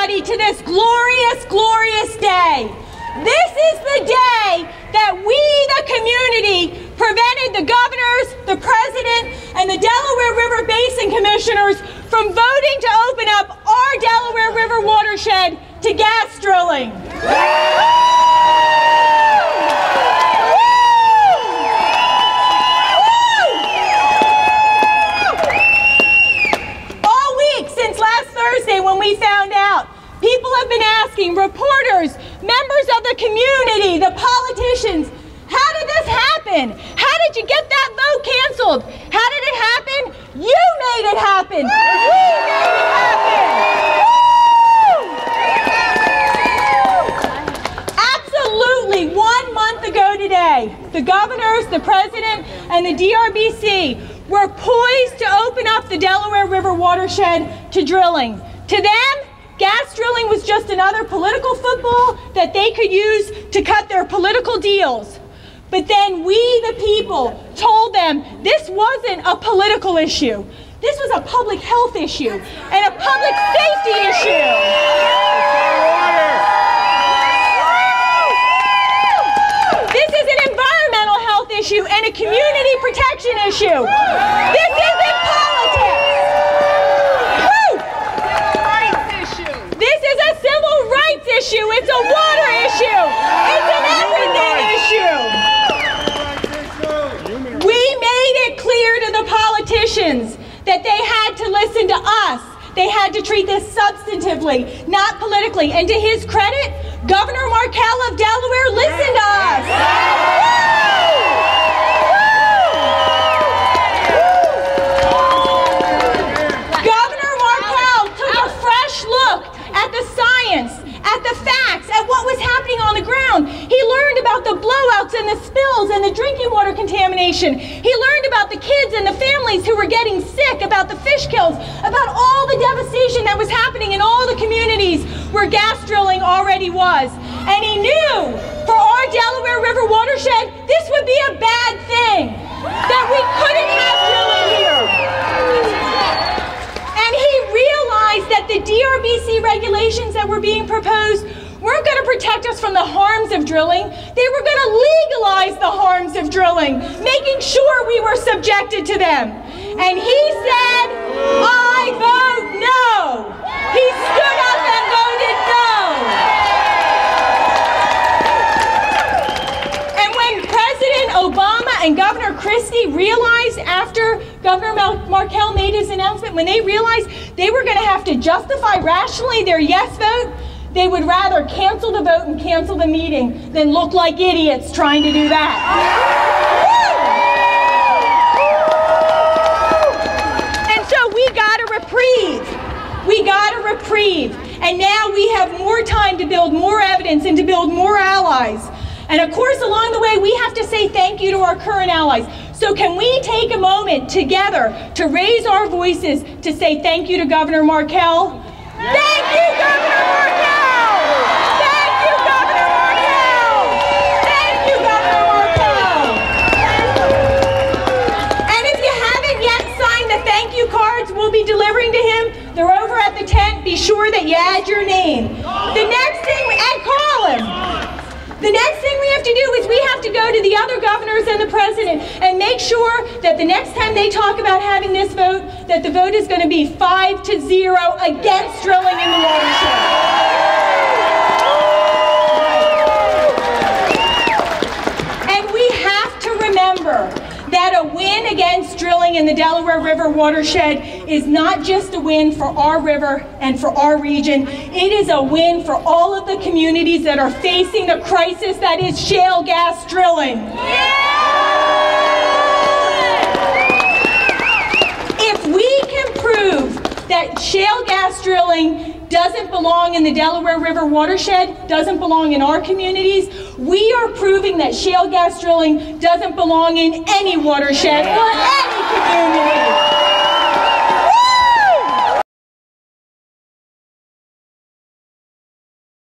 everybody to this glorious, glorious day. This is the day that we, the community, prevented the governors, the president, and the Delaware River Basin commissioners from voting to open up our Delaware River watershed to gas drilling. All week since last Thursday when we found out, people have been asking, reporters, members of the community, the politicians, how did this happen? How did you get that vote canceled? How did it happen? You made it happen. We made it happen. Absolutely, 1 month ago today, the governors, the president, and the DRBC were poised to open up the Delaware River watershed to drilling. To them, gas drilling was just another political football that they could use to cut their political deals. But then we, the people, told them this wasn't a political issue. This was a public health issue and a public safety issue. This is an environmental health issue and a community protection issue. This isn't politics. This is a civil rights issue. It's a water issue. It's an everything issue. We made it clear to the politicians that they had to listen to us. They had to treat this substantively, not politically. And to his credit, Governor Markell of Delaware listened to us. Governor Markell took a fresh look at the science, at the facts, at what was happening on the ground. He learned about the blowouts and the spills and the drinking water contamination. He learned about the kids and the families who were getting sick, about the fish kills, about all the devastation that was happening in all the communities where gas drilling already was. And he knew for our Delaware River watershed, this would be a bad thing, that we couldn't have drilling here. And he realized that the DRBC regulations that were being proposed weren't going to protect us from the harms of drilling. They were going to legalize the harms of drilling, making sure we were subjected to them. And he said, I vote no. He stood up and voted no. And when President Obama and Governor Christie realized after Governor Markell made his announcement, when they realized they were going to have to justify rationally their yes vote, they would rather cancel the vote and cancel the meeting than look like idiots trying to do that. And so we got a reprieve. We got a reprieve. And now we have more time to build more evidence and to build more allies. And of course, along the way, we have to say thank you to our current allies. So can we take a moment together to raise our voices to say thank you to Governor Markell? Thank you, Governor Markell! Thank you, Governor Markell! Thank you, Governor Markell! And if you haven't yet signed the thank you cards we'll be delivering to him, they're over at the tent. Be sure that you add your name. The next thing, and call him. The next thing we have to do is we have to go to the other governors and the president and make sure that the next time they talk about having this vote, that the vote is going to be 5-0 against drilling in the watershed. And we have to remember that a win against drilling in the Delaware River watershed is not just a win for our river and for our region. It is a win for all of the communities that are facing the crisis that is shale gas drilling. If we can prove that shale gas drilling doesn't belong in the Delaware River watershed, doesn't belong in our communities, we are proving that shale gas drilling doesn't belong in any watershed or any community.